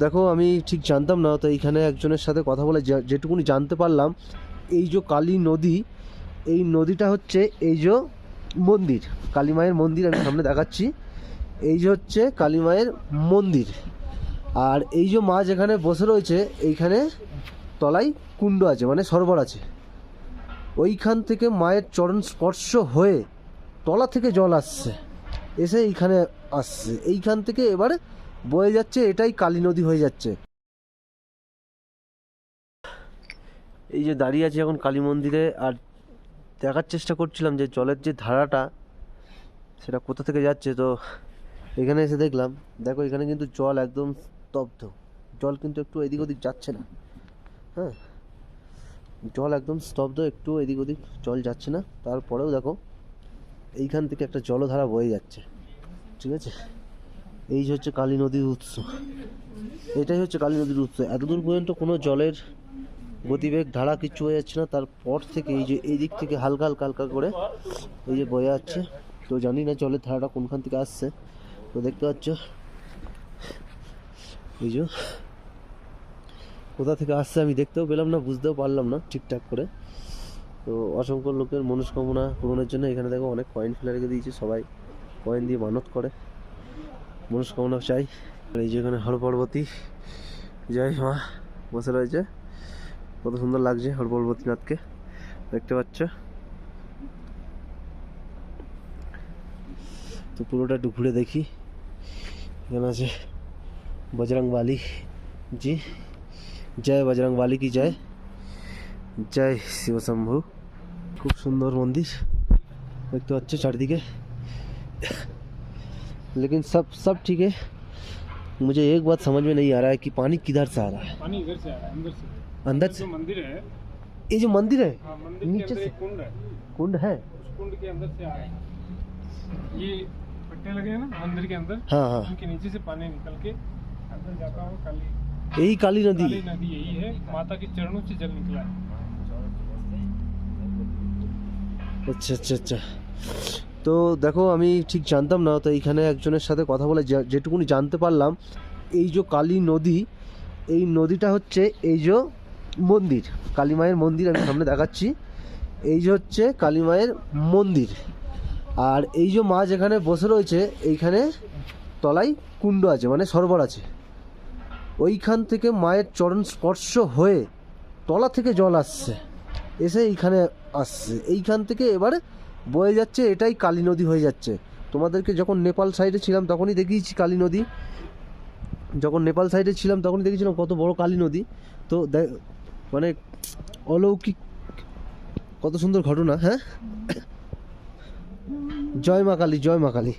দেখো আমি ঠিক জানতাম না, তো এইখানে একজনের সাথে কথা বলে যেটুকুনি জানতে পারলাম, এই যে কালী নদী, এই নদীটা হচ্ছে এই যে মন্দির, কালী মায়ের মন্দির। আমি সামনে দেখাচ্ছি, এই যে হচ্ছে কালী মায়ের মন্দির। আর এই যে মা যেখানে বসে রয়েছে, এইখানে তলায় কুণ্ড আছে, মানে সরোবর আছে। ওইখান থেকে মায়ের চরণ স্পর্শ হয়ে তলা থেকে জল আসছে, এসে এইখানে আসছে, এইখান থেকে এবারে বয়ে যাচ্ছে, এটাই কালী নদী হয়ে যাচ্ছে। এই যে দাঁড়িয়ে আছি এখন কালী মন্দিরে, আর দেখার চেষ্টা করছিলাম যে জলের যে ধারাটা সেটা কোথা থেকে যাচ্ছে। তো এখানে এসে দেখলাম, দেখো এখানে কিন্তু জল একদম স্তব্ধ, জল কিন্তু একটু এদিক ওদিক যাচ্ছে না। হ্যাঁ, জল একদম স্তব্ধ, একটু এদিক ওদিক জল যাচ্ছে না। তারপরেও দেখো এইখান থেকে একটা জলধারা বয়ে যাচ্ছে, ঠিক আছে। এই যে হচ্ছে কালী নদীর উৎস, এটাই হচ্ছে কালী নদীর উৎস। এতদূর পর্যন্ত কোনো জলের গতিবেগ ধারা কিচ্ছু হয়ে যাচ্ছে না, তারপর থেকে এই যে এই দিক থেকে হালকা হালকা হালকা করে এই যে বয়ে যাচ্ছে। তো জানি না জলের ধারাটা কোনখান থেকে আসছে। তো দেখতে পাচ্ছ এই যে কোথা থেকে আসছে আমি দেখতেও পেলাম না, বুঝতেও পারলাম না ঠিকঠাক করে। তো অসংখ্য লোকের মনস্কামনা পূরণের জন্য এখানে দেখো অনেক কয়েন ফেলে রেখে দিয়েছে, সবাই কয়েন দিয়ে মানত করে, মনস্কামনা চাই। আর এই যে এখানে হর পার্বতী জয় মা বসে রয়েছে, কত সুন্দর লাগছে হর পার্বতীনাথকে, দেখতে পাচ্ছ। তো পুরোটা একটু ঘুরে দেখি। এখানে আছে বজরং বালি জি, জয় বজরং বালি কি জয়, জয় শিবশম্ভু। খুব সুন্দর মন্দির দেখতে পাচ্ছ চারदिके। लेकिन सब ठीक है। मुझे एक बात समझ में नहीं आ रहा है कि पानी किधर से आ रहा है। पानी इधर से आ रहा है, अंदर से। अंदर से जो मंदिर है, ये जो मंदिर है, हाँ, मंदिर नीचे के अंदर से एक कुंड है, कुंड है। उस कुंड के अंदर से आ रहा है। ये पट्टे लगे हैं ना मंदिर के अंदर, हाँ हाँ, उनके नीचे से पानी निकल के अंदर जाता हुआ काली यही काली नदी। काली नदी यही है, माता के चरणों से जल निकला है। আচ্ছা আচ্ছা আচ্ছা। তো দেখো আমি ঠিক জানতাম না, তো এইখানে একজনের সাথে কথা বলে যেটুকুনি জানতে পারলাম, এই যে কালী নদী, এই নদীটা হচ্ছে এই যে মন্দির, কালী মায়ের মন্দির। আমি সামনে দেখাচ্ছি, এই যে হচ্ছে কালী মায়ের মন্দির। আর এই যে মা যেখানে বসে রয়েছে, এইখানে তলায় কুণ্ড আছে, মানে সরোবর আছে। ওইখান থেকে মায়ের চরণ স্পর্শ হয়ে তলা থেকে জল আসছে, এসে এইখানে আসছে, এইখান থেকে এবারে বয়ে যাচ্ছে, এটাই কালী নদী হয়ে যাচ্ছে। তোমাদেরকে যখন নেপাল সাইডে ছিলাম তখনই দেখিয়েছি কালী নদী, যখন নেপাল সাইডে ছিলাম তখনই দেখেছিলাম কত বড় কালী নদী। তো মানে অলৌকিক, কত সুন্দর ঘটনা। হ্যাঁ, জয় মা কালী, জয় মা কালী।